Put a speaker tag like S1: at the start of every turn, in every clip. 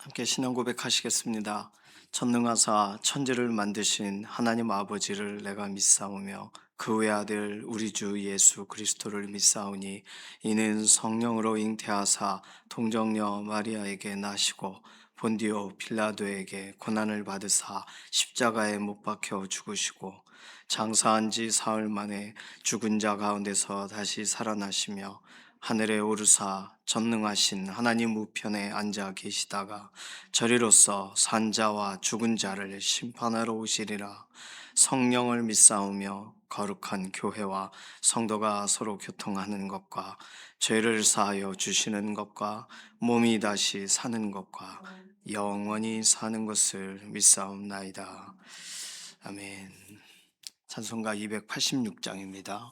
S1: 함께 신앙 고백하시겠습니다. 전능하사 천지를 만드신 하나님 아버지를 내가 믿사오며 그 외아들 우리 주 예수 그리스도를 믿사오니 이는 성령으로 잉태하사 동정녀 마리아에게 나시고 본디오 빌라도에게 고난을 받으사 십자가에 못 박혀 죽으시고 장사한 지 사흘 만에 죽은 자 가운데서 다시 살아나시며 하늘에 오르사 전능하신 하나님 우편에 앉아 계시다가 저리로서 산자와 죽은 자를 심판하러 오시리라. 성령을 믿사오며 거룩한 교회와 성도가 서로 교통하는 것과 죄를 사하여 주시는 것과 몸이 다시 사는 것과 영원히 사는 것을 믿사옵나이다. 아멘. 찬송가 286장입니다.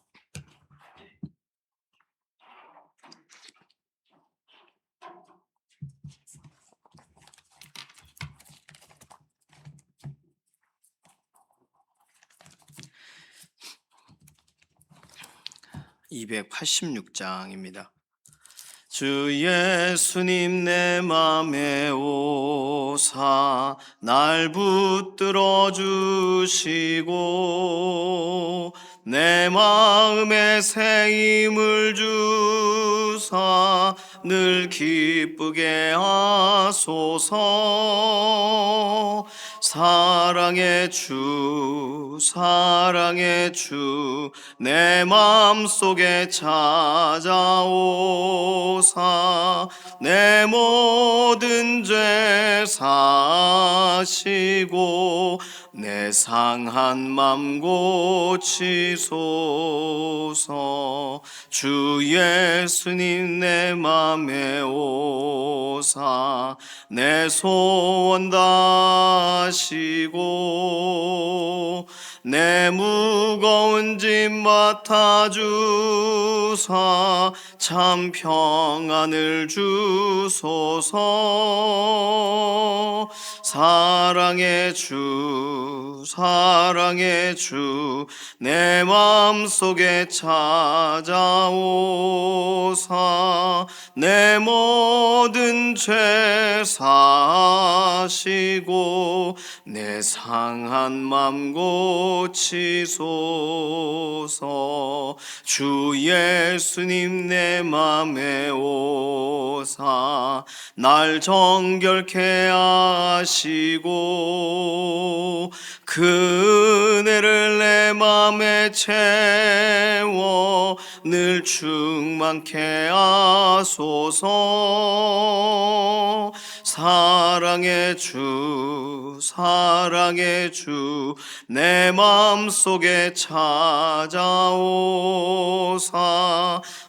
S1: 286장입니다. 주 예수님 내 맘에 오사 날 붙들어 주시고 내 마음에 새 힘을 주사 늘 기쁘게 하소서. 사랑의 주 내 맘속에 찾아오사 내 모든 죄 사시고 내 상한 맘 고치소서. 주 예수님 내 맘에 오사 내 소원 다시고 내 무거운 짐 맡아주사 참 평안을 주소서. 사랑의 주 내 마음속에 찾아오사 내 모든 죄 사시고 내 상한 맘 고치소서. 주 예수님 내 맘에 오사 날 정결케 하시고 그 은혜를 내 맘에 채워 늘 충만케 하소서. 사랑의 주 내 마음속에 찾아오사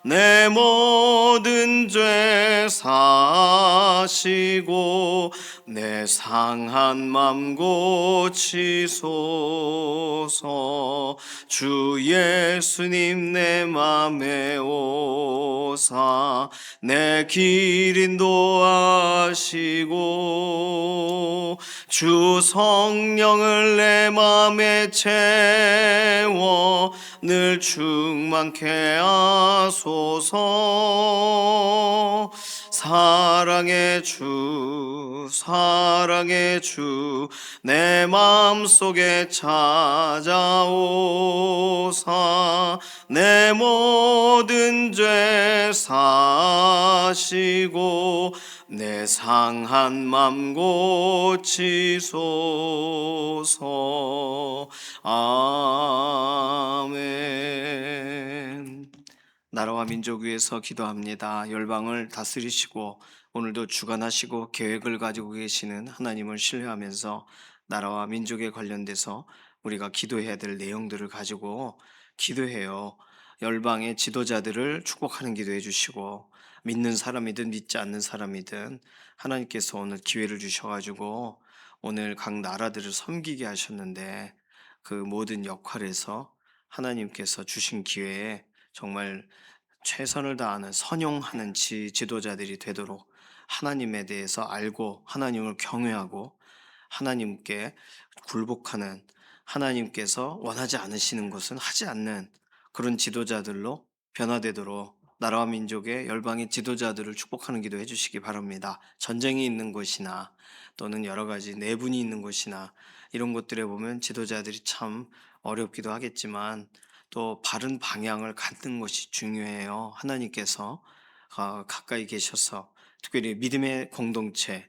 S1: 내 모든 죄 사시고 내 상한 맘 고치소서. 주 예수님 내 맘에 오사 내 길 인도하시고 주 성령을 내 맘에 채워 늘 충만케 하소서. 사랑의 주 내 마음속에 찾아오사 내 모든 죄 사시고 내 상한 맘 고치소서. 아멘. 나라와 민족 위해서 기도합니다. 열방을 다스리시고 오늘도 주관하시고 계획을 가지고 계시는 하나님을 신뢰하면서 나라와 민족에 관련돼서 우리가 기도해야 될 내용들을 가지고 기도해요. 열방의 지도자들을 축복하는 기도해 주시고 믿는 사람이든 믿지 않는 사람이든 하나님께서 오늘 기회를 주셔가지고 오늘 각 나라들을 섬기게 하셨는데 그 모든 역할에서 하나님께서 주신 기회에 정말 최선을 다하는 선용하는 지도자들이 되도록 하나님에 대해서 알고 하나님을 경외하고 하나님께 굴복하는, 하나님께서 원하지 않으시는 것은 하지 않는 그런 지도자들로 변화되도록 나라와 민족의 열방의 지도자들을 축복하는 기도 해주시기 바랍니다. 전쟁이 있는 곳이나 또는 여러 가지 내분이 있는 곳이나 이런 곳들에 보면 지도자들이 참 어렵기도 하겠지만 또 바른 방향을 갖는 것이 중요해요. 하나님께서 가까이 계셔서 특별히 믿음의 공동체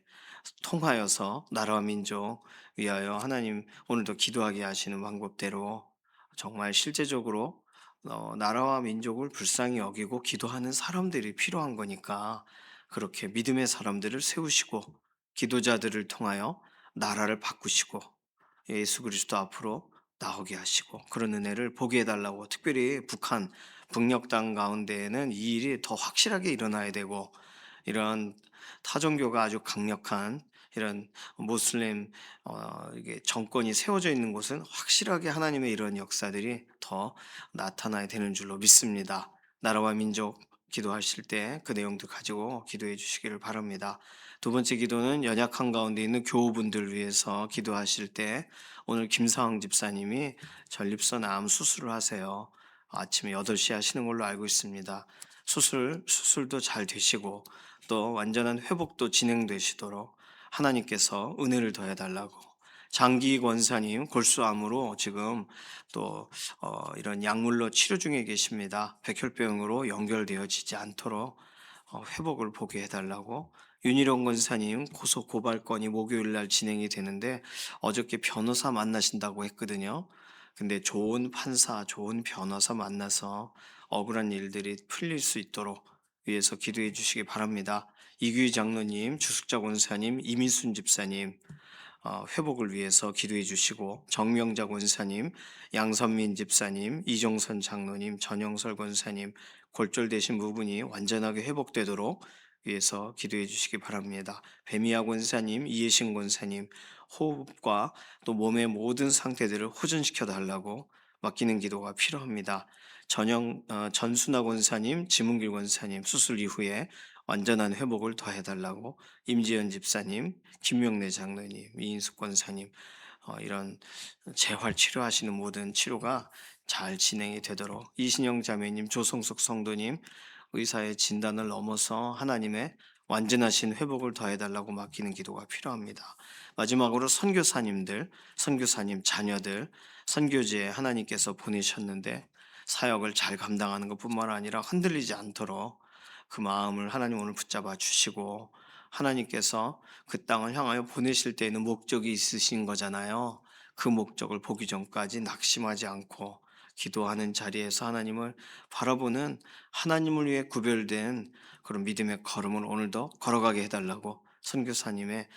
S1: 통하여서 나라와 민족 위하여 하나님 오늘도 기도하게 하시는 방법대로 정말 실제적으로 나라와 민족을 불쌍히 여기고 기도하는 사람들이 필요한 거니까 그렇게 믿음의 사람들을 세우시고 기도자들을 통하여 나라를 바꾸시고 예수 그리스도 앞으로 나오게 하시고 그런 은혜를 보게 해달라고 특별히 북한 북녘 땅 가운데에는 이 일이 더 확실하게 일어나야 되고 이런 타종교가 아주 강력한 이런 모슬림 이게 정권이 세워져 있는 곳은 확실하게 하나님의 이런 역사들이 더 나타나야 되는 줄로 믿습니다. 나라와 민족 기도하실 때 그 내용도 가지고 기도해 주시기를 바랍니다. 두 번째 기도는 연약한 가운데 있는 교우분들 위해서 기도하실 때 오늘 김사왕 집사님이 전립선 암 수술을 하세요. 아침에 8시 하시는 걸로 알고 있습니다. 수술도 잘 되시고 또 완전한 회복도 진행되시도록 하나님께서 은혜를 더해 달라고 장기 권사님 골수암으로 지금 또 이런 약물로 치료 중에 계십니다. 백혈병으로 연결되어지지 않도록 회복을 보게 해달라고 윤희룡 권사님 고소 고발 건이 목요일 날 진행이 되는데 어저께 변호사 만나신다고 했거든요. 근데 좋은 판사, 좋은 변호사 만나서 억울한 일들이 풀릴 수 있도록 위해서 기도해 주시기 바랍니다. 이규희 장로님, 주숙자 권사님, 이민순 집사님 회복을 위해서 기도해 주시고 정명자 권사님, 양선민 집사님, 이종선 장로님, 전영설 권사님 골절되신 부분이 완전하게 회복되도록 위해서 기도해 주시기 바랍니다. 배미아 권사님, 이해신 권사님 호흡과 또 몸의 모든 상태들을 호전시켜 달라고 맡기는 기도가 필요합니다. 전순아 권사님, 지문길 권사님 수술 이후에 완전한 회복을 더해 달라고 임지연 집사님, 김명래 장로님, 이인숙 권사님 이런 재활 치료하시는 모든 치료가 잘 진행이 되도록 이신영 자매님, 조성숙 성도님 의사의 진단을 넘어서 하나님의 완전하신 회복을 더해달라고 맡기는 기도가 필요합니다. 마지막으로 선교사님들, 선교사님 자녀들, 선교지에 하나님께서 보내셨는데 사역을 잘 감당하는 것뿐만 아니라 흔들리지 않도록 그 마음을 하나님 오늘 붙잡아 주시고 하나님께서 그 땅을 향하여 보내실 때에는 목적이 있으신 거잖아요. 그 목적을 보기 전까지 낙심하지 않고 기도하는 자리에서 하나님을 바라보는 하나님을 위해 구별된 그런 믿음의 걸음을 오늘도 걸어가게 해달라고 선교사님의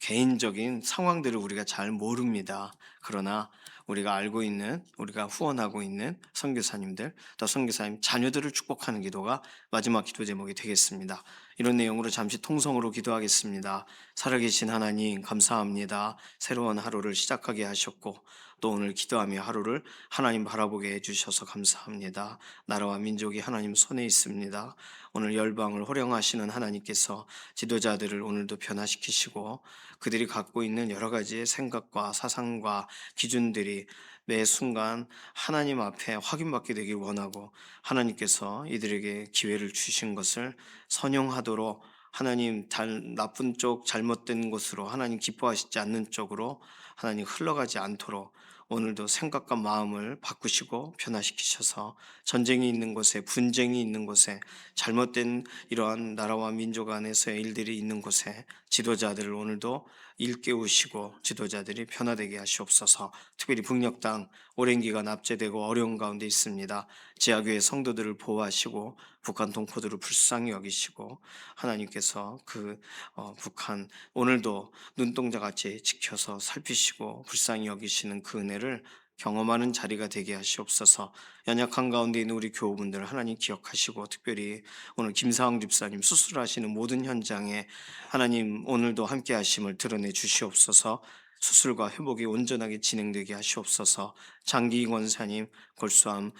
S1: 개인적인 상황들을 우리가 잘 모릅니다. 그러나 우리가 알고 있는 우리가 후원하고 있는 선교사님들 또 선교사님 자녀들을 축복하는 기도가 마지막 기도 제목이 되겠습니다. 이런 내용으로 잠시 통성으로 기도하겠습니다. 살아계신 하나님 감사합니다. 새로운 하루를 시작하게 하셨고 또 오늘 기도하며 하루를 하나님 바라보게 해주셔서 감사합니다. 나라와 민족이 하나님 손에 있습니다. 오늘 열방을 호령하시는 하나님께서 지도자들을 오늘도 변화시키시고 그들이 갖고 있는 여러 가지의 생각과 사상과 기준들이 매 순간 하나님 앞에 확인받게 되길 원하고 하나님께서 이들에게 기회를 주신 것을 선용하도록 하나님 나쁜 쪽 잘못된 곳으로 하나님 기뻐하시지 않는 쪽으로 하나님 흘러가지 않도록 오늘도 생각과 마음을 바꾸시고 변화시키셔서 전쟁이 있는 곳에 분쟁이 있는 곳에 잘못된 이러한 나라와 민족 안에서의 일들이 있는 곳에 지도자들을 오늘도 일깨우시고 지도자들이 변화되게 하시옵소서. 특별히 북녘 땅 오랜 기간 압제되고 어려운 가운데 있습니다. 지하교회 성도들을 보호하시고 북한 동포들을 불쌍히 여기시고 하나님께서 북한 오늘도 눈동자같이 지켜서 살피시고 불쌍히 여기시는 그 은혜를 경험하는 자리가 되게 하시옵소서. 연약한 가운데 있는 우리 교우분들 하나님 기억하시고 특별히 오늘 김사왕 집사님 수술하시는 모든 현장에 하나님 오늘도 함께 하심을 드러내 주시옵소서. 수술과 회복이 온전하게 진행되게 하시옵소서. 장기 권사님 골수암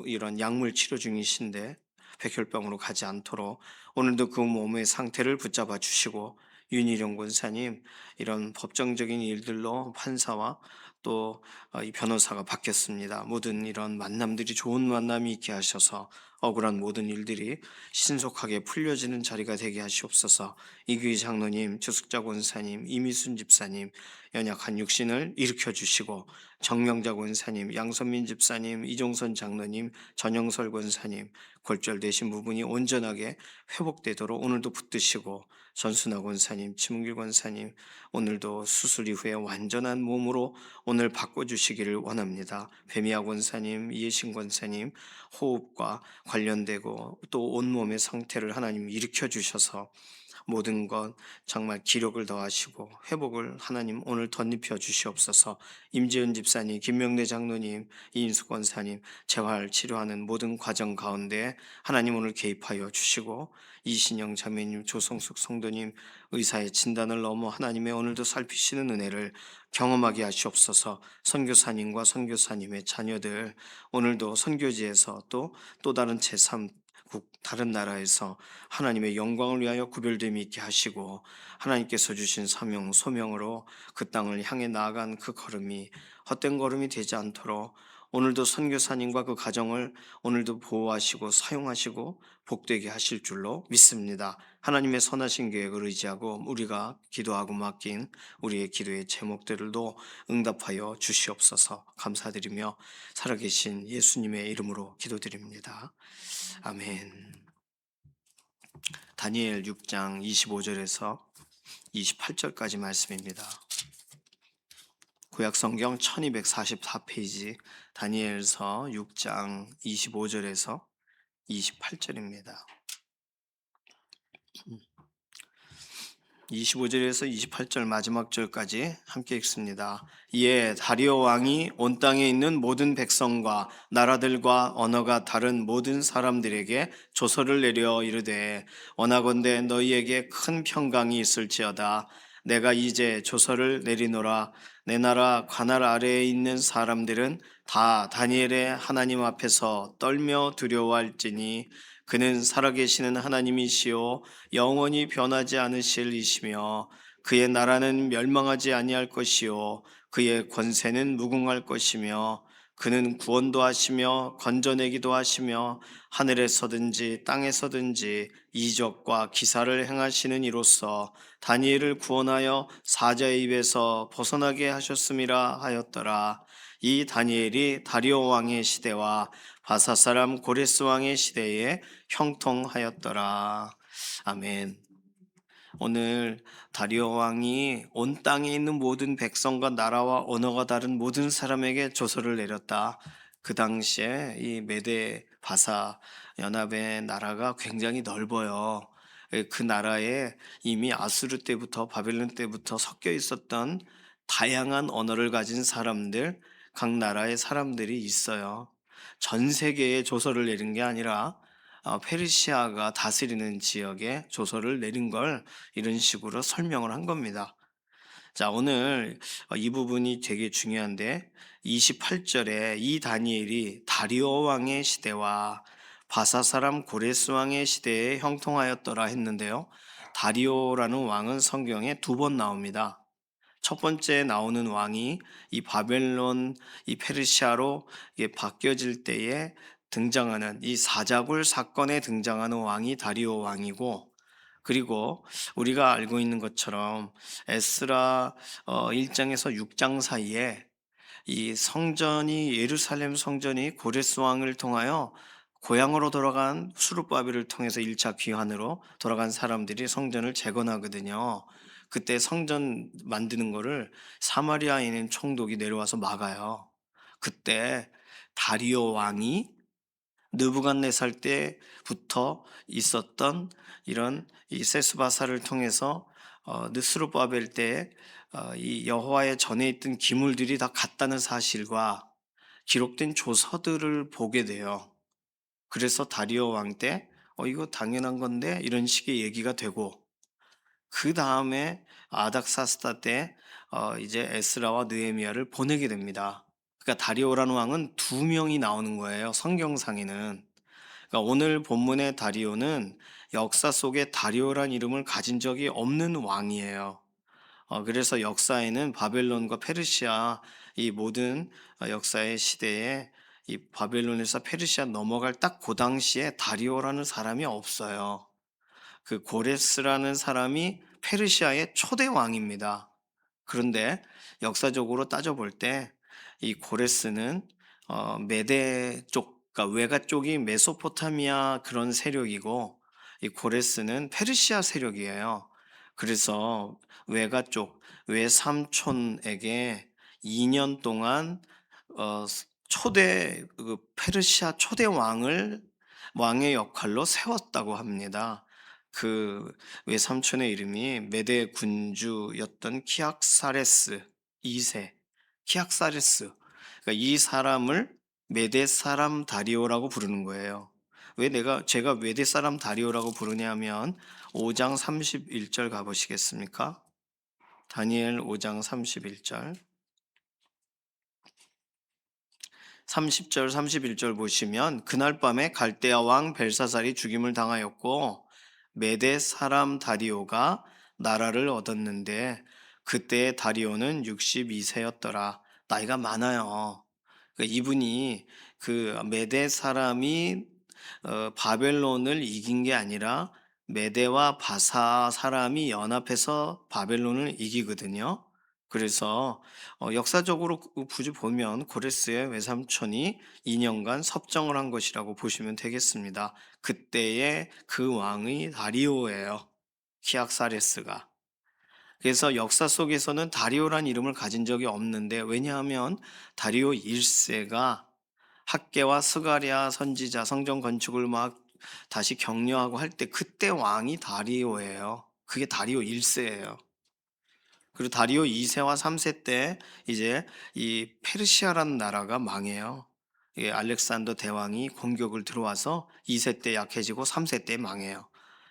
S1: 이런 약물 치료 중이신데 백혈병으로 가지 않도록 오늘도 그 몸의 상태를 붙잡아 주시고 윤희룡 권사님 이런 법정적인 일들로 판사와 또 이 변호사가 바뀌었습니다. 모든 이런 만남들이 좋은 만남이 있게 하셔서 억울한 모든 일들이 신속하게 풀려지는 자리가 되게 하시옵소서. 이규희 장로님, 주숙자 권사님, 이미순 집사님, 연약한 육신을 일으켜 주시고, 정명자 권사님, 양선민 집사님, 이종선 장로님, 전영설 권사님, 골절되신 부분이 온전하게 회복되도록 오늘도 붙드시고, 전순아 권사님, 치문길 권사님, 오늘도 수술 이후에 완전한 몸으로 오늘 바꿔주시기를 원합니다. 배미아 권사님, 이예신 권사님, 호흡과 관련되고 또 온몸의 상태를 하나님 일으켜 주셔서 모든 것 정말 기력을 더하시고 회복을 하나님 오늘 덧입혀 주시옵소서. 임지은 집사님, 김명래 장로님, 이인숙 권사님 재활 치료하는 모든 과정 가운데 하나님 오늘 개입하여 주시고, 이신영 자매님, 조성숙 성도님 의사의 진단을 넘어 하나님의 오늘도 살피시는 은혜를 경험하게 하시옵소서. 선교사님과 선교사님의 자녀들 오늘도 선교지에서 또 다른 제3국 다른 나라에서 하나님의 영광을 위하여 구별됨이 있게 하시고, 하나님께서 주신 사명 소명으로 그 땅을 향해 나아간 그 걸음이 헛된 걸음이 되지 않도록 오늘도 선교사님과 그 가정을 오늘도 보호하시고 사용하시고 복되게 하실 줄로 믿습니다. 하나님의 선하신 계획을 의지하고 우리가 기도하고 맡긴 우리의 기도의 제목들도 응답하여 주시옵소서. 감사드리며 살아계신 예수님의 이름으로 기도드립니다. 아멘. 다니엘 6장 25절에서 28절까지 말씀입니다. 구약성경 1244페이지 다니엘서 6장 25절에서 28절입니다. 25절에서 28절 마지막 절까지 함께 읽습니다. 이에 다리오 왕이 온 땅에 있는 모든 백성과 나라들과 언어가 다른 모든 사람들에게 조서를 내려 이르되, 원하건대 너희에게 큰 평강이 있을지어다. 내가 이제 조서를 내리노라. 내 나라 관할 아래에 있는 사람들은 다 다니엘의 하나님 앞에서 떨며 두려워할지니 그는 살아계시는 하나님이시요 영원히 변하지 않으실 이시며 그의 나라는 멸망하지 아니할 것이요 그의 권세는 무궁할 것이며 그는 구원도 하시며 건져내기도 하시며 하늘에서든지 땅에서든지 이적과 기사를 행하시는 이로써 다니엘을 구원하여 사자의 입에서 벗어나게 하셨음이라 하였더라. 이 다니엘이 다리오 왕의 시대와 바사 사람 고레스 왕의 시대에 형통하였더라. 아멘. 오늘 다리오 왕이 온 땅에 있는 모든 백성과 나라와 언어가 다른 모든 사람에게 조서를 내렸다. 그 당시에 이 메데 바사 연합의 나라가 굉장히 넓어요. 그 나라에 이미 아수르 때부터 바벨론 때부터 섞여 있었던 다양한 언어를 가진 사람들, 각 나라의 사람들이 있어요. 전 세계에 조서를 내린 게 아니라 페르시아가 다스리는 지역에 조서를 내린 걸 이런 식으로 설명을 한 겁니다. 자, 오늘 이 부분이 되게 중요한데 28절에 이 다니엘이 다리오 왕의 시대와 바사 사람 고레스 왕의 시대에 형통하였더라 했는데요. 다리오라는 왕은 성경에 2번 나옵니다. 첫 번째 나오는 왕이 이 바벨론, 이 페르시아로 이게 바뀌어질 때에 등장하는 이 사자굴 사건에 등장하는 왕이 다리오 왕이고, 그리고 우리가 알고 있는 것처럼 에스라 1장에서 6장 사이에 이 성전이 예루살렘 성전이 고레스 왕을 통하여 고향으로 돌아간 수르바벨을 통해서 1차 귀환으로 돌아간 사람들이 성전을 재건하거든요. 그때 성전 만드는 거를 사마리아에 있는 총독이 내려와서 막아요. 그때 다리오 왕이 느부갓네살 때부터 있었던 이런 이 세스바사를 통해서 느스루바벨 때 이 여호와의 전에 있던 기물들이 다 갔다는 사실과 기록된 조서들을 보게 돼요. 그래서 다리오 왕 때 이거 당연한 건데 이런 식의 얘기가 되고, 그 다음에 아닥사스다 때 이제 에스라와 느헤미야를 보내게 됩니다. 그러니까 다리오라는 왕은 2명이 나오는 거예요. 성경상에는. 그러니까 오늘 본문의 다리오는 역사 속에 다리오란 이름을 가진 적이 없는 왕이에요. 그래서 역사에는 바벨론과 페르시아 이 모든 역사의 시대에 이 바벨론에서 페르시아 넘어갈 딱 그 당시에 다리오라는 사람이 없어요. 그 고레스라는 사람이 페르시아의 초대 왕입니다. 그런데 역사적으로 따져볼 때 이 고레스는 메대 쪽, 그러니까 외가 쪽이 메소포타미아 그런 세력이고, 이 고레스는 페르시아 세력이에요. 그래서 외가 쪽 외삼촌에게 2년 동안 초대 그 페르시아 초대 왕의 역할로 세웠다고 합니다. 그 외삼촌의 이름이 메대 군주였던 키악사레스 2세, 키악사레스. 그러니까 이 사람을 메대 사람 다리오라고 부르는 거예요. 왜 제가 메대 사람 다리오라고 부르냐면 5장 31절 가보시겠습니까? 다니엘 5장 31절. 30절 31절 보시면, 그날 밤에 갈대아 왕 벨사살이 죽임을 당하였고 메대 사람 다리오가 나라를 얻었는데, 그때 다리오는 62세였더라. 나이가 많아요. 그러니까 이분이 그 메대 사람이 바벨론을 이긴 게 아니라 메대와 바사 사람이 연합해서 바벨론을 이기거든요. 그래서 역사적으로 굳이 보면 고레스의 외삼촌이 2년간 섭정을 한 것이라고 보시면 되겠습니다. 그때의 그 왕이 다리오예요. 키악사레스가. 그래서 역사 속에서는 다리오란 이름을 가진 적이 없는데, 왜냐하면 다리오 1세가 학개와 스가랴 선지자 성전 건축을 막 다시 격려하고 할 때, 그때 왕이 다리오예요. 그게 다리오 1세예요. 그리고 다리오 2세와 3세 때 이제 이 페르시아라는 나라가 망해요. 예, 알렉산더 대왕이 공격을 들어와서 2세 때 약해지고 3세 때 망해요.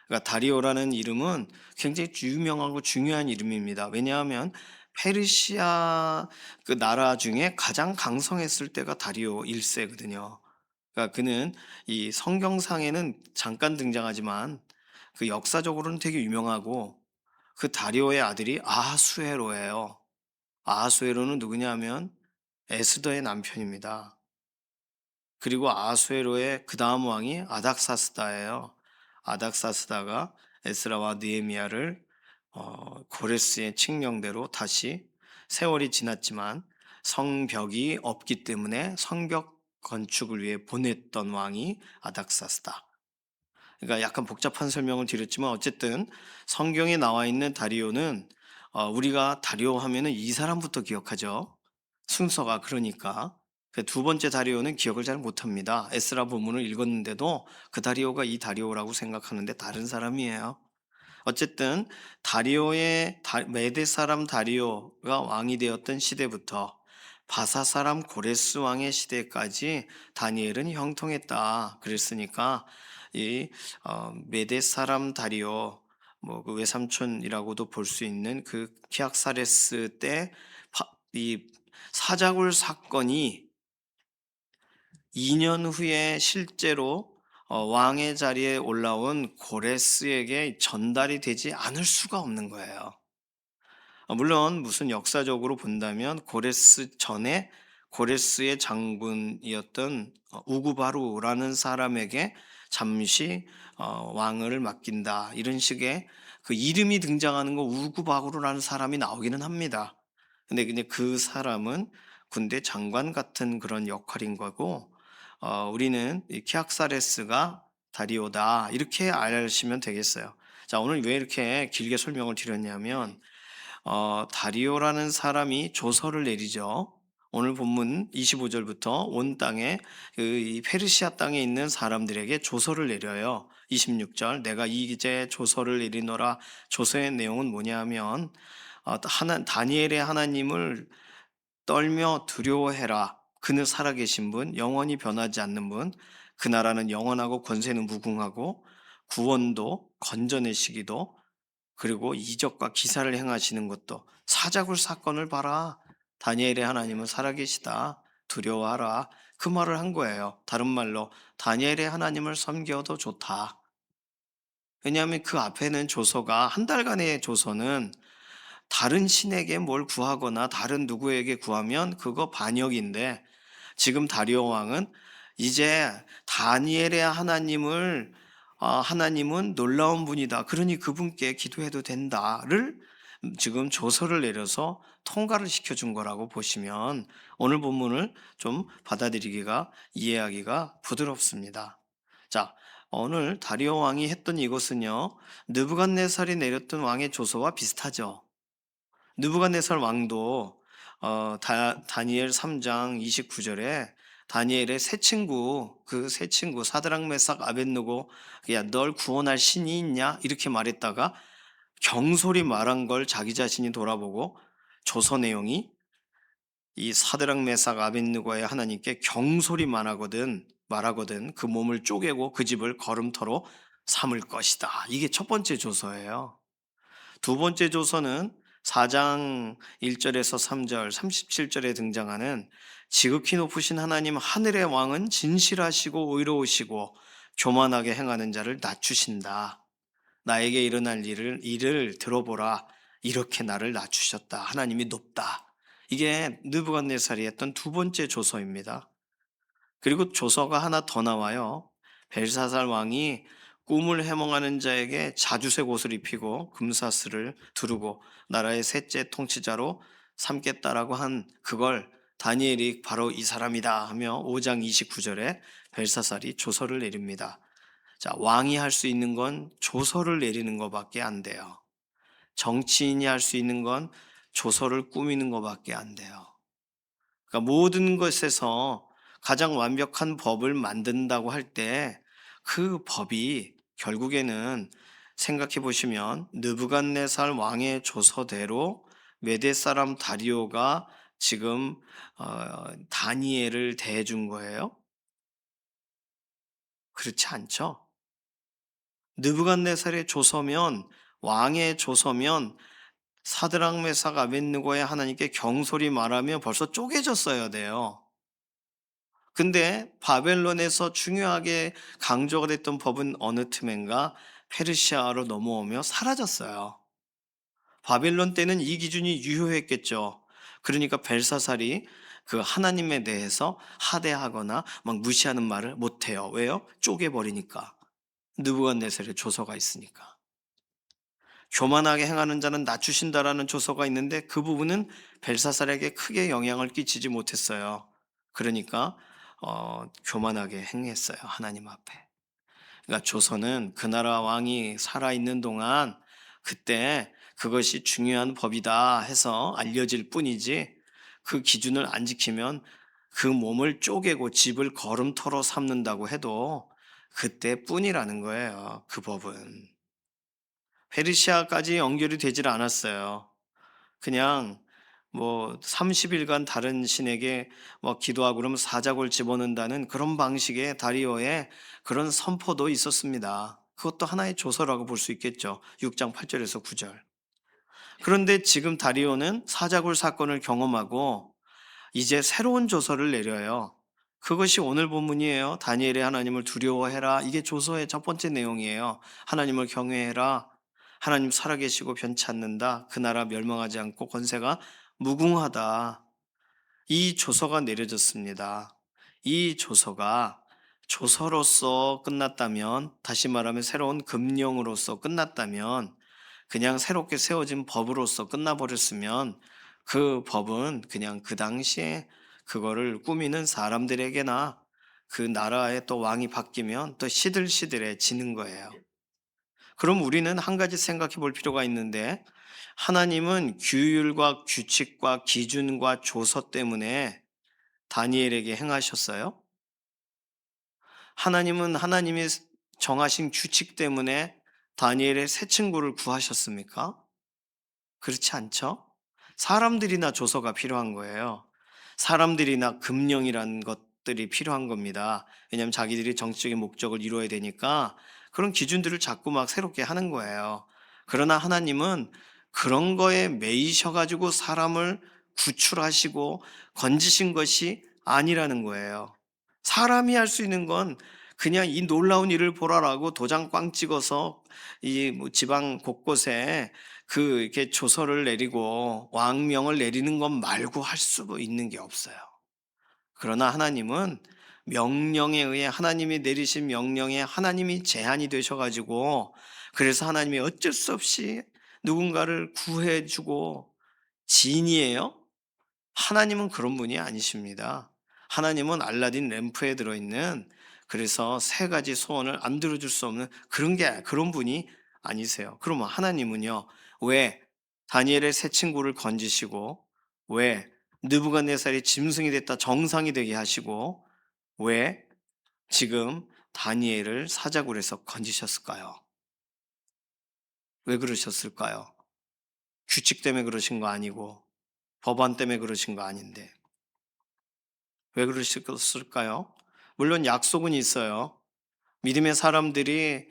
S1: 그러니까 다리오라는 이름은 굉장히 유명하고 중요한 이름입니다. 왜냐하면 페르시아 그 나라 중에 가장 강성했을 때가 다리오 1세거든요. 그러니까 그는 이 성경상에는 잠깐 등장하지만 그 역사적으로는 되게 유명하고, 그 다리오의 아들이 아하수에로예요. 아하수에로는 누구냐 하면 에스더의 남편입니다. 그리고 아하수에로의 그 다음 왕이 아닥사스다예요. 아닥사스다가 에스라와 느헤미야를 고레스의 칙령대로 다시, 세월이 지났지만 성벽이 없기 때문에 성벽 건축을 위해 보냈던 왕이 아닥사스다. 그러니까 약간 복잡한 설명을 드렸지만, 어쨌든 성경에 나와 있는 다리오는 우리가 다리오 하면은 이 사람부터 기억하죠. 순서가 그러니까. 그 두 번째 다리오는 기억을 잘 못합니다. 에스라 본문을 읽었는데도 그 다리오가 이 다리오라고 생각하는데 다른 사람이에요. 어쨌든 메대 사람 다리오가 왕이 되었던 시대부터 바사 사람 고레스 왕의 시대까지 다니엘은 형통했다 그랬으니까, 이 메대 사람 다리오, 뭐 그 외삼촌이라고도 볼 수 있는 그 키악사레스 때 이 사자굴 사건이 2년 후에 실제로 왕의 자리에 올라온 고레스에게 전달이 되지 않을 수가 없는 거예요. 물론 무슨 역사적으로 본다면 고레스 전에 고레스의 장군이었던 우구바루라는 사람에게 잠시 왕을 맡긴다, 이런 식의 그 이름이 등장하는 거, 우구바루라는 사람이 나오기는 합니다. 근데 그냥 그 사람은 군대 장관 같은 그런 역할인 거고, 우리는 이 키악사레스가 다리오다, 이렇게 아시면 되겠어요. 자, 오늘 왜 이렇게 길게 설명을 드렸냐면, 다리오라는 사람이 조서를 내리죠. 오늘 본문 25절부터 온 땅에 이 페르시아 땅에 있는 사람들에게 조서를 내려요. 26절, 내가 이제 조서를 내리노라. 조서의 내용은 뭐냐면, 다니엘의 하나님을 떨며 두려워해라. 그는 살아계신 분, 영원히 변하지 않는 분, 그 나라는 영원하고 권세는 무궁하고 구원도 건져내시기도, 그리고 이적과 기사를 행하시는 것도, 사자굴 사건을 봐라. 다니엘의 하나님은 살아계시다. 두려워하라. 그 말을 한 거예요. 다른 말로 다니엘의 하나님을 섬겨도 좋다. 왜냐하면 그 앞에는 조서가, 한 달간의 조서는 다른 신에게 뭘 구하거나 다른 누구에게 구하면 그거 반역인데, 지금 다리오 왕은 이제 다니엘의 하나님을 하나님은 놀라운 분이다. 그러니 그분께 기도해도 된다를 지금 조서를 내려서 통과를 시켜준 거라고 보시면 오늘 본문을 좀 받아들이기가 이해하기가 부드럽습니다. 자, 오늘 다리오 왕이 했던 이것은요, 느부갓네살이 내렸던 왕의 조서와 비슷하죠. 느부갓네살 왕도 다니엘 3장 29절에 다니엘의 세 친구, 그 세 친구 사드락 메삭 아벳느고, 야 널 구원할 신이 있냐 이렇게 말했다가 경솔히 말한 걸 자기 자신이 돌아보고 조서 내용이 이 사드락 메삭 아벳느고의 하나님께 경솔히 말하거든 그 몸을 쪼개고 그 집을 걸음터로 삼을 것이다. 이게 첫 번째 조서예요. 두 번째 조서는 4장 1절에서 3절, 37절에 등장하는 지극히 높으신 하나님 하늘의 왕은 진실하시고 의로우시고 교만하게 행하는 자를 낮추신다. 나에게 일어날 일을 들어보라. 이렇게 나를 낮추셨다. 하나님이 높다. 이게 느부갓네살이 했던 두 번째 조서입니다. 그리고 조서가 하나 더 나와요. 벨사살 왕이 꿈을 해몽하는 자에게 자주색 옷을 입히고 금사슬을 두르고 나라의 셋째 통치자로 삼겠다라고 한 그걸 다니엘이 바로 이 사람이다 하며 5장 29절에 벨사살이 조서를 내립니다. 자, 왕이 할 수 있는 건 조서를 내리는 것밖에 안 돼요. 정치인이 할 수 있는 건 조서를 꾸미는 것밖에 안 돼요. 그러니까 모든 것에서 가장 완벽한 법을 만든다고 할 때 그 법이 결국에는 생각해 보시면 느부갓네살 왕의 조서대로 메대 사람 다리오가 지금 다니엘을 대해준 거예요? 그렇지 않죠. 느부갓네살의 조서면 왕의 조서면 사드락 메삭 아벳느고의 하나님께 경솔히 말하며 벌써 쪼개졌어야 돼요. 근데 바벨론에서 중요하게 강조가 됐던 법은 어느 틈엔가 페르시아로 넘어오며 사라졌어요. 바벨론 때는 이 기준이 유효했겠죠. 그러니까 벨사살이 그 하나님에 대해서 하대하거나 막 무시하는 말을 못해요. 왜요? 쪼개버리니까. 느부갓네살의 조서가 있으니까. 교만하게 행하는 자는 낮추신다라는 조서가 있는데 그 부분은 벨사살에게 크게 영향을 끼치지 못했어요. 그러니까 교만하게 행했어요. 하나님 앞에. 그러니까 조서는 그 나라 왕이 살아있는 동안 그때 그것이 중요한 법이다 해서 알려질 뿐이지 그 기준을 안 지키면 그 몸을 쪼개고 집을 걸음터로 삼는다고 해도 그때뿐이라는 거예요. 그 법은. 페르시아까지 연결이 되질 않았어요. 그냥 뭐 30일간 다른 신에게 뭐 기도하고 그러면 사자골 집어넣는다는 그런 방식의 다리오의 그런 선포도 있었습니다. 그것도 하나의 조서라고 볼 수 있겠죠. 6장 8절에서 9절. 그런데 지금 다리오는 사자골 사건을 경험하고 이제 새로운 조서를 내려요. 그것이 오늘 본문이에요. 다니엘의 하나님을 두려워해라. 이게 조서의 첫 번째 내용이에요. 하나님을 경외해라. 하나님 살아계시고 변치 않는다. 그 나라 멸망하지 않고 권세가 무궁하다. 이 조서가 내려졌습니다. 이 조서가 조서로서 끝났다면, 다시 말하면 새로운 금령으로서 끝났다면, 그냥 새롭게 세워진 법으로서 끝나버렸으면 그 법은 그냥 그 당시에 그거를 꾸미는 사람들에게나 그 나라의 또 왕이 바뀌면 또 시들시들해지는 거예요. 그럼 우리는 한 가지 생각해 볼 필요가 있는데 하나님은 규율과 규칙과 기준과 조서 때문에 다니엘에게 행하셨어요? 하나님은 하나님이 정하신 규칙 때문에 다니엘의 새 친구를 구하셨습니까? 그렇지 않죠? 사람들이나 조서가 필요한 거예요. 사람들이나 금령이라는 것들이 필요한 겁니다. 왜냐하면 자기들이 정치적인 목적을 이루어야 되니까 그런 기준들을 자꾸 막 새롭게 하는 거예요. 그러나 하나님은 그런 거에 매이셔가지고 사람을 구출하시고 건지신 것이 아니라는 거예요. 사람이 할 수 있는 건 그냥 이 놀라운 일을 보라라고 도장 꽝 찍어서 이 뭐 지방 곳곳에 그 이렇게 조서를 내리고 왕명을 내리는 것 말고 할 수 있는 게 없어요. 그러나 하나님은 명령에 의해 하나님이 내리신 명령에 하나님이 제한이 되셔 가지고 그래서 하나님이 어쩔 수 없이 누군가를 구해 주고 지인이에요? 하나님은 그런 분이 아니십니다. 하나님은 알라딘 램프에 들어있는 그래서 세 가지 소원을 안 들어줄 수 없는 그런 분이 아니세요. 그러면 하나님은요, 왜 다니엘의 세 친구를 건지시고, 왜 느부갓네살이 짐승이 됐다 정상이 되게 하시고, 왜 지금 다니엘을 사자굴에서 건지셨을까요? 왜 그러셨을까요? 규칙 때문에 그러신 거 아니고, 법안 때문에 그러신 거 아닌데. 왜 그러셨을까요? 물론 약속은 있어요. 믿음의 사람들이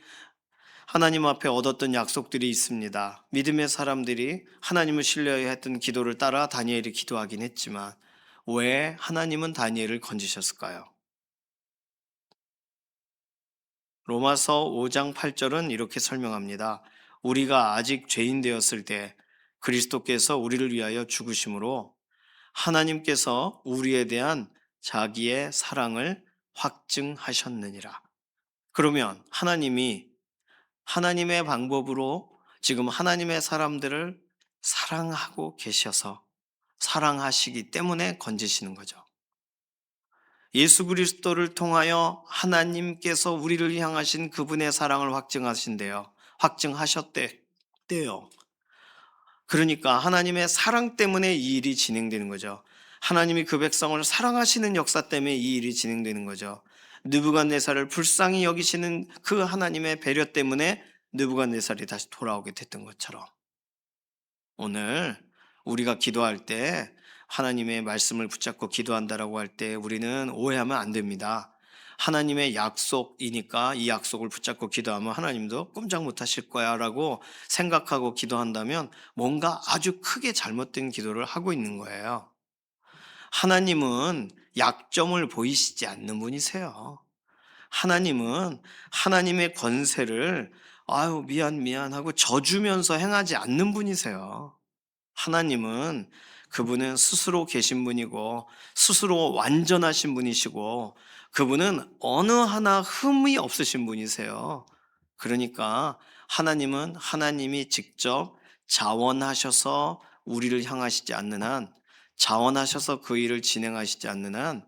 S1: 하나님 앞에 얻었던 약속들이 있습니다. 믿음의 사람들이 하나님을 신뢰하여 했던 기도를 따라 다니엘이 기도하긴 했지만 왜 하나님은 다니엘을 건지셨을까요? 로마서 5장 8절은 이렇게 설명합니다. 우리가 아직 죄인 되었을 때 그리스도께서 우리를 위하여 죽으심으로 하나님께서 우리에 대한 자기의 사랑을 확증하셨느니라. 그러면 하나님이 하나님의 방법으로 지금 하나님의 사람들을 사랑하고 계셔서 사랑하시기 때문에 건지시는 거죠. 예수 그리스도를 통하여 하나님께서 우리를 향하신 그분의 사랑을 확증하신대요. 확증하셨대요. 그러니까 하나님의 사랑 때문에 이 일이 진행되는 거죠. 하나님이 그 백성을 사랑하시는 역사 때문에 이 일이 진행되는 거죠. 느부갓네살을 불쌍히 여기시는 그 하나님의 배려 때문에 느부갓네살이 다시 돌아오게 됐던 것처럼 오늘 우리가 기도할 때 하나님의 말씀을 붙잡고 기도한다라고 할 때 우리는 오해하면 안 됩니다. 하나님의 약속이니까 이 약속을 붙잡고 기도하면 하나님도 꼼짝 못 하실 거야 라고 생각하고 기도한다면 뭔가 아주 크게 잘못된 기도를 하고 있는 거예요. 하나님은 약점을 보이시지 않는 분이세요. 하나님은 하나님의 권세를 아유, 미안 하고 져주면서 행하지 않는 분이세요. 하나님은 그분은 스스로 계신 분이고 스스로 완전하신 분이시고 그분은 어느 하나 흠이 없으신 분이세요. 그러니까 하나님은 하나님이 직접 자원하셔서 우리를 향하시지 않는 한 자원하셔서 그 일을 진행하시지 않는 한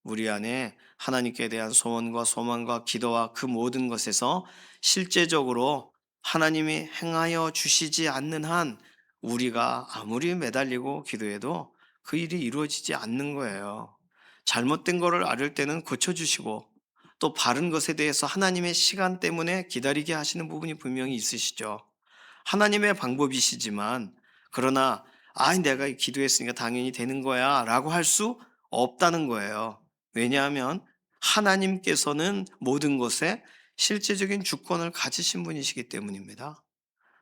S1: 우리 안에 하나님께 대한 소원과 소망과 기도와 그 모든 것에서 실제적으로 하나님이 행하여 주시지 않는 한 우리가 아무리 매달리고 기도해도 그 일이 이루어지지 않는 거예요. 잘못된 거를 앓을 때는 고쳐주시고 또 바른 것에 대해서 하나님의 시간 때문에 기다리게 하시는 부분이 분명히 있으시죠. 하나님의 방법이시지만 그러나 내가 기도했으니까 당연히 되는 거야 라고 할 수 없다는 거예요. 왜냐하면 하나님께서는 모든 것에 실제적인 주권을 가지신 분이시기 때문입니다.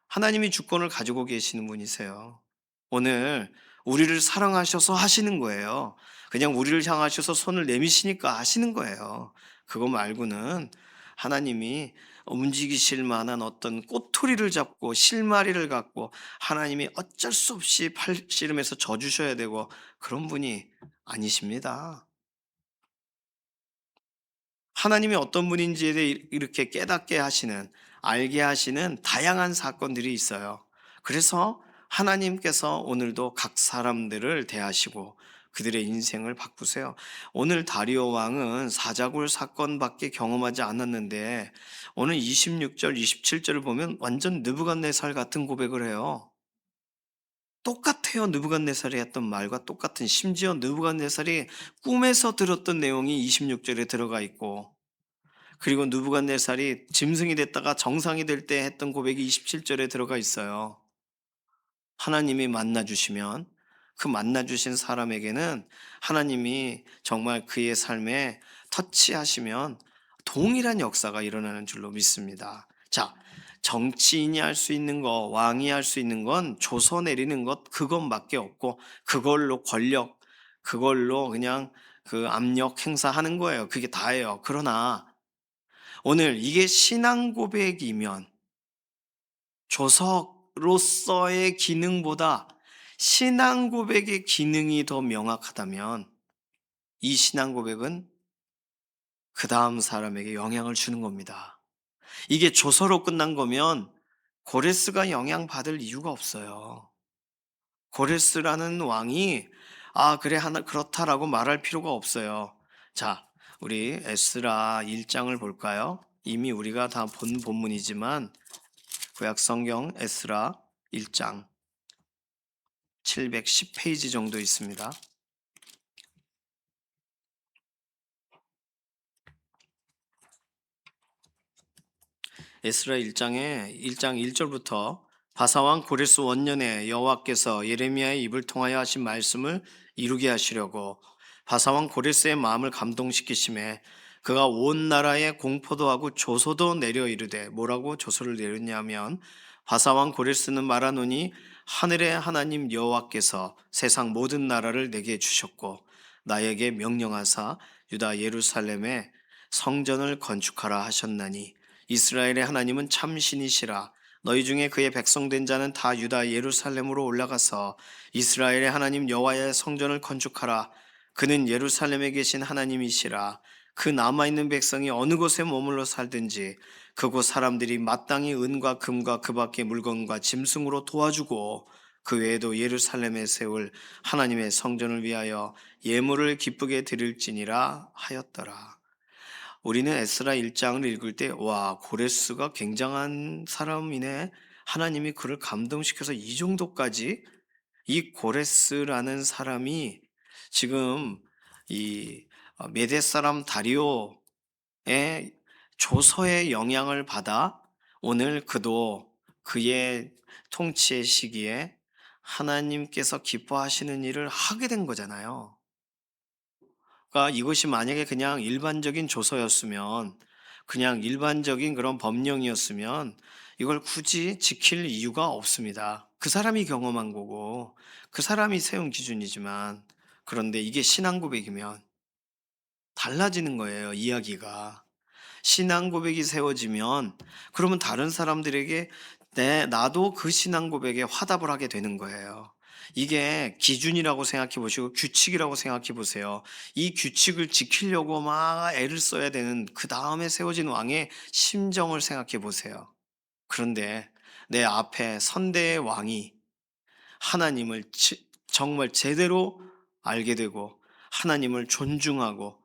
S1: 하나님이 주권을 가지고 계시는 분이세요. 오늘 우리를 사랑하셔서 하시는 거예요. 그냥 우리를 향하셔서 손을 내미시니까 하시는 거예요. 그거 말고는 하나님이 움직이실 만한 어떤 꼬투리를 잡고 실마리를 갖고 하나님이 어쩔 수 없이 팔씨름해서 져주셔야 되고 그런 분이 아니십니다. 하나님이 어떤 분인지에 대해 이렇게 깨닫게 하시는, 알게 하시는 다양한 사건들이 있어요. 그래서 하나님께서 오늘도 각 사람들을 대하시고 그들의 인생을 바꾸세요. 오늘 다리오 왕은 사자굴 사건밖에 경험하지 않았는데 오늘 26절, 27절을 보면 완전 느부갓네살 같은 고백을 해요. 똑같아요. 느부갓네살이 했던 말과 똑같은 심지어 느부갓네살이 꿈에서 들었던 내용이 26절에 들어가 있고 그리고 느부갓네살이 짐승이 됐다가 정상이 될 때 했던 고백이 27절에 들어가 있어요. 하나님이 만나 주시면 그 만나 주신 사람에게는 하나님이 정말 그의 삶에 터치하시면 동일한 역사가 일어나는 줄로 믿습니다. 자, 정치인이 할 수 있는 거, 왕이 할 수 있는 건 조서 내리는 것 그것밖에 없고 그걸로 권력, 그걸로 그냥 그 압력 행사하는 거예요. 그게 다예요. 그러나 오늘 이게 신앙 고백이면 조석으로서의 기능보다 신앙 고백의 기능이 더 명확하다면 이 신앙 고백은 그다음 사람에게 영향을 주는 겁니다. 이게 조서로 끝난 거면 고레스가 영향받을 이유가 없어요. 고레스라는 왕이 "아 그래 하나 그렇다."라고 말할 필요가 없어요. 자, 우리 에스라 1 장을 볼까요? 이미 우리가 다 본 본문이지만 구약 성경 에스라 1장 710 페이지 정도 있습니다. 에스라 1장에 1장 1절부터 바사왕 고레스 원년에 여호와께서 예레미야의 입을 통하여 하신 말씀을 이루게 하시려고 바사왕 고레스의 마음을 감동시키심에 그가 온 나라에 공포도 하고 조소도 내려 이르되, 뭐라고 조소를 내렸냐면, 바사왕 고레스는 말하노니 하늘의 하나님 여호와께서 세상 모든 나라를 내게 주셨고 나에게 명령하사 유다 예루살렘에 성전을 건축하라 하셨나니 이스라엘의 하나님은 참신이시라. 너희 중에 그의 백성된 자는 다 유다 예루살렘으로 올라가서 이스라엘의 하나님 여호와의 성전을 건축하라. 그는 예루살렘에 계신 하나님이시라. 그 남아있는 백성이 어느 곳에 머물러 살든지 그곳 사람들이 마땅히 은과 금과 그 밖의 물건과 짐승으로 도와주고 그 외에도 예루살렘에 세울 하나님의 성전을 위하여 예물을 기쁘게 드릴지니라 하였더라. 우리는 에스라 1장을 읽을 때, 와, 고레스가 굉장한 사람이네. 하나님이 그를 감동시켜서 이 정도까지, 이 고레스라는 사람이 지금 이 메대 사람 다리오의 조서의 영향을 받아 오늘 그도 그의 통치의 시기에 하나님께서 기뻐하시는 일을 하게 된 거잖아요. 그러니까 이것이 만약에 그냥 일반적인 조서였으면, 그냥 일반적인 그런 법령이었으면 이걸 굳이 지킬 이유가 없습니다. 그 사람이 경험한 거고 그 사람이 세운 기준이지만, 그런데 이게 신앙 고백이면 달라지는 거예요, 이야기가. 신앙 고백이 세워지면 그러면 다른 사람들에게 나도 그 신앙 고백에 화답을 하게 되는 거예요. 이게 기준이라고 생각해 보시고 규칙이라고 생각해 보세요. 이 규칙을 지키려고 막 애를 써야 되는 그 다음에 세워진 왕의 심정을 생각해 보세요. 그런데 내 앞에 선대의 왕이 하나님을 정말 제대로 알게 되고 하나님을 존중하고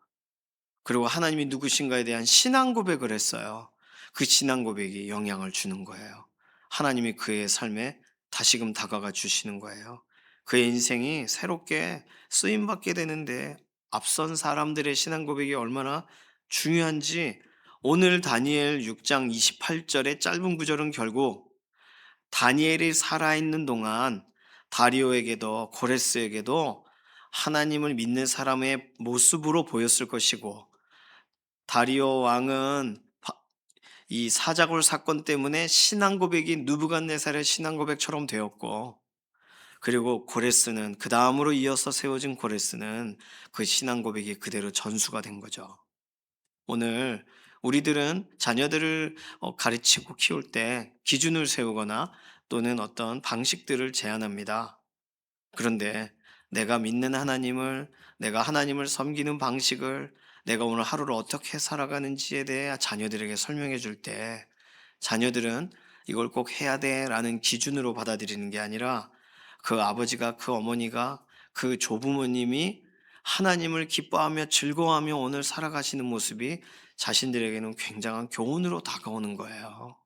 S1: 그리고 하나님이 누구신가에 대한 신앙 고백을 했어요. 그 신앙 고백이 영향을 주는 거예요. 하나님이 그의 삶에 다시금 다가가 주시는 거예요. 그의 인생이 새롭게 쓰임 받게 되는데 앞선 사람들의 신앙 고백이 얼마나 중요한지, 오늘 다니엘 6장 28절의 짧은 구절은 결국 다니엘이 살아있는 동안 다리오에게도 고레스에게도 하나님을 믿는 사람의 모습으로 보였을 것이고, 다리오 왕은 이 사자굴 사건 때문에 신앙 고백이 느부갓네살의 신앙 고백처럼 되었고, 그리고 고레스는 그 다음으로 이어서 세워진 고레스는 그 신앙 고백이 그대로 전수가 된 거죠. 오늘 우리들은 자녀들을 가르치고 키울 때 기준을 세우거나 또는 어떤 방식들을 제안합니다. 그런데 내가 믿는 하나님을, 내가 하나님을 섬기는 방식을, 내가 오늘 하루를 어떻게 살아가는지에 대해 자녀들에게 설명해 줄 때, 자녀들은 이걸 꼭 해야 돼 라는 기준으로 받아들이는 게 아니라, 그 아버지가, 그 어머니가, 그 조부모님이 하나님을 기뻐하며 즐거워하며 오늘 살아가시는 모습이 자신들에게는 굉장한 교훈으로 다가오는 거예요.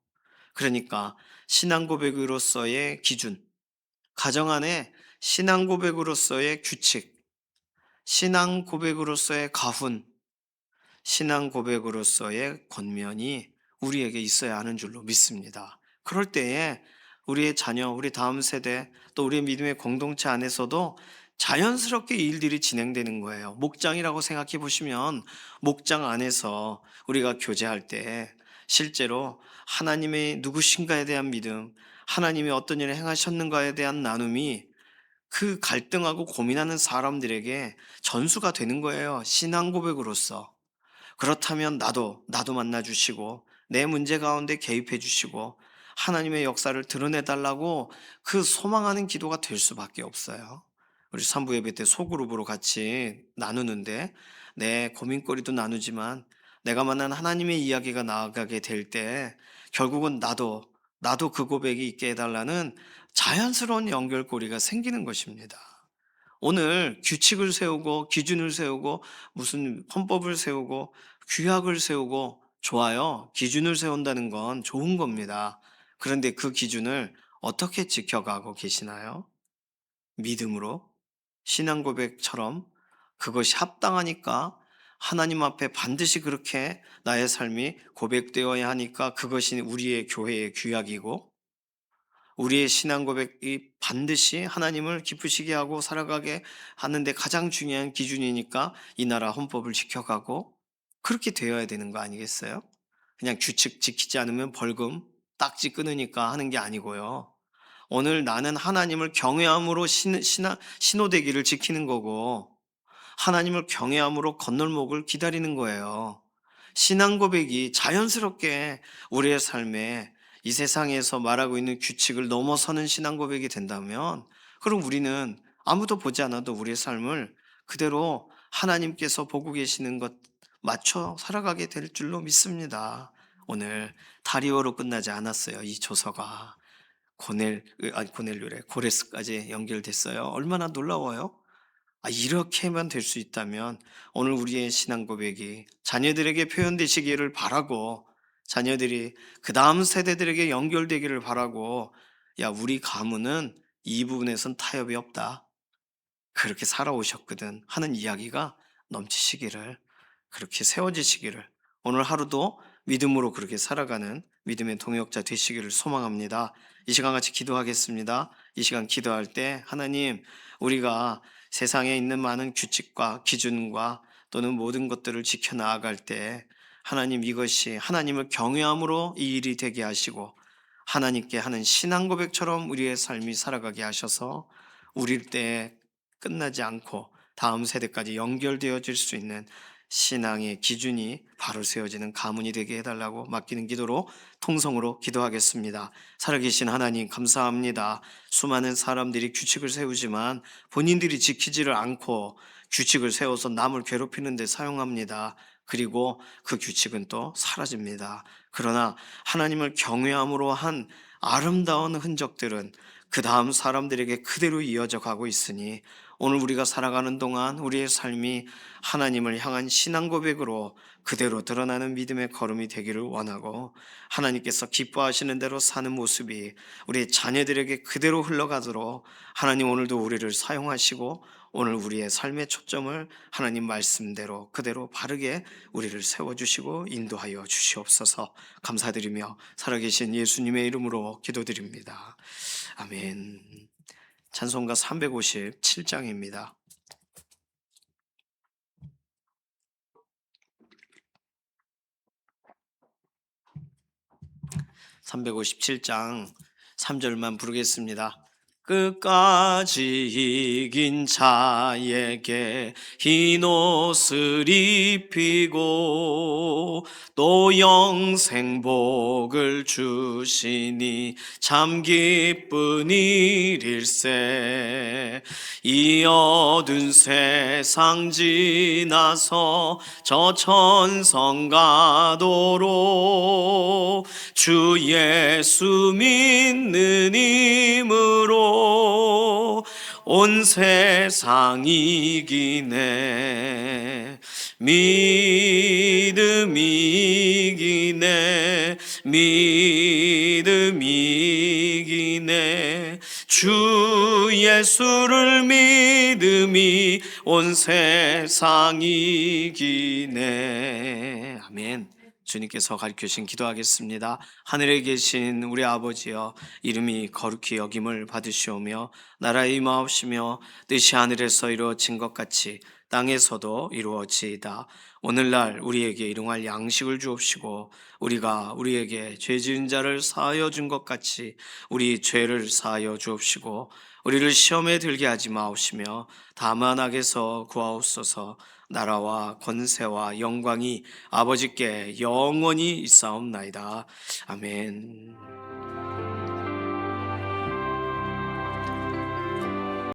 S1: 그러니까 신앙 고백으로서의 기준, 가정 안에 신앙 고백으로서의 규칙, 신앙 고백으로서의 가훈, 신앙 고백으로서의 권면이 우리에게 있어야 하는 줄로 믿습니다. 그럴 때에 우리의 자녀, 우리 다음 세대, 또 우리의 믿음의 공동체 안에서도 자연스럽게 일들이 진행되는 거예요. 목장이라고 생각해 보시면, 목장 안에서 우리가 교제할 때 실제로 하나님의 누구신가에 대한 믿음, 하나님이 어떤 일을 행하셨는가에 대한 나눔이 그 갈등하고 고민하는 사람들에게 전수가 되는 거예요, 신앙 고백으로서. 그렇다면 나도 만나 주시고 내 문제 가운데 개입해 주시고 하나님의 역사를 드러내 달라고 그 소망하는 기도가 될 수밖에 없어요. 우리 산부 예배 때 소그룹으로 같이 나누는데 내 고민거리도 나누지만 내가 만난 하나님의 이야기가 나아가게 될 때 결국은 나도 그 고백이 있게 해달라는 자연스러운 연결고리가 생기는 것입니다. 오늘 규칙을 세우고 기준을 세우고 무슨 헌법을 세우고 규약을 세우고 좋아요. 기준을 세운다는 건 좋은 겁니다. 그런데 그 기준을 어떻게 지켜가고 계시나요? 믿음으로 신앙 고백처럼 그것이 합당하니까 하나님 앞에 반드시 그렇게 나의 삶이 고백되어야 하니까 그것이 우리의 교회의 규약이고 우리의 신앙 고백이 반드시 하나님을 기쁘시게 하고 살아가게 하는데 가장 중요한 기준이니까 이 나라 헌법을 지켜가고 그렇게 되어야 되는 거 아니겠어요? 그냥 규칙 지키지 않으면 벌금 딱지 끊으니까 하는 게 아니고요. 오늘 나는 하나님을 경외함으로 신호대기를 지키는 거고 하나님을 경외함으로 건널목을 기다리는 거예요. 신앙 고백이 자연스럽게 우리의 삶에 이 세상에서 말하고 있는 규칙을 넘어서는 신앙 고백이 된다면 그럼 우리는 아무도 보지 않아도 우리의 삶을 그대로 하나님께서 보고 계시는 것 맞춰 살아가게 될 줄로 믿습니다. 오늘 다리오로 끝나지 않았어요. 이 조서가. 고넬료래. 고레스까지 연결됐어요. 얼마나 놀라워요? 이렇게만 될 수 있다면 오늘 우리의 신앙 고백이 자녀들에게 표현되시기를 바라고 자녀들이 그 다음 세대들에게 연결되기를 바라고 야, 우리 가문은 이 부분에선 타협이 없다. 그렇게 살아오셨거든 하는 이야기가 넘치시기를 그렇게 세워지시기를 오늘 하루도 믿음으로 그렇게 살아가는 믿음의 동역자 되시기를 소망합니다. 이 시간 같이 기도하겠습니다. 이 시간 기도할 때 하나님 우리가 세상에 있는 많은 규칙과 기준과 또는 모든 것들을 지켜나아갈 때 하나님 이것이 하나님을 경외함으로 이 일이 되게 하시고 하나님께 하는 신앙 고백처럼 우리의 삶이 살아가게 하셔서 우리 때 끝나지 않고 다음 세대까지 연결되어질 수 있는 신앙의 기준이 바로 세워지는 가문이 되게 해달라고 맡기는 기도로 통성으로 기도하겠습니다. 살아계신 하나님 감사합니다. 수많은 사람들이 규칙을 세우지만 본인들이 지키지를 않고 규칙을 세워서 남을 괴롭히는 데 사용합니다. 그리고 그 규칙은 또 사라집니다. 그러나 하나님을 경외함으로 한 아름다운 흔적들은 그 다음 사람들에게 그대로 이어져 가고 있으니 오늘 우리가 살아가는 동안 우리의 삶이 하나님을 향한 신앙 고백으로 그대로 드러나는 믿음의 걸음이 되기를 원하고 하나님께서 기뻐하시는 대로 사는 모습이 우리 자녀들에게 그대로 흘러가도록 하나님 오늘도 우리를 사용하시고 오늘 우리의 삶의 초점을 하나님 말씀대로 그대로 바르게 우리를 세워주시고 인도하여 주시옵소서. 감사드리며 살아계신 예수님의 이름으로 기도드립니다. 아멘. 찬송가 357장입니다. 357장 3절만 부르겠습니다. 끝까지 이긴 자에게 흰 옷을 입히고 또 영생복을 주시니 참 기쁜 일일세. 이 어두운 세상 지나서 저 천성 가도록 주 예수 믿는 힘으로 온 세상 이기네. 믿음 이기네. 믿음 이기네. 주 예수를 믿음이 온 세상 이기네. 아멘. 주님께서 가르쳐주신 기도하겠습니다. 하늘에 계신 우리 아버지여, 이름이 거룩히 여김을 받으시오며 나라의 임하옵시며 뜻이 하늘에서 이루어진 것 같이 땅에서도 이루어지이다. 오늘날 우리에게 일용할 양식을 주옵시고 우리가 우리에게 죄 지은 자를 사하여 준 것 같이 우리 죄를 사하여 주옵시고 우리를 시험에 들게 하지 마옵시며 다만 악에서 구하옵소서. 나라와 권세와 영광이 아버지께 영원히 있사옵나이다. 아멘.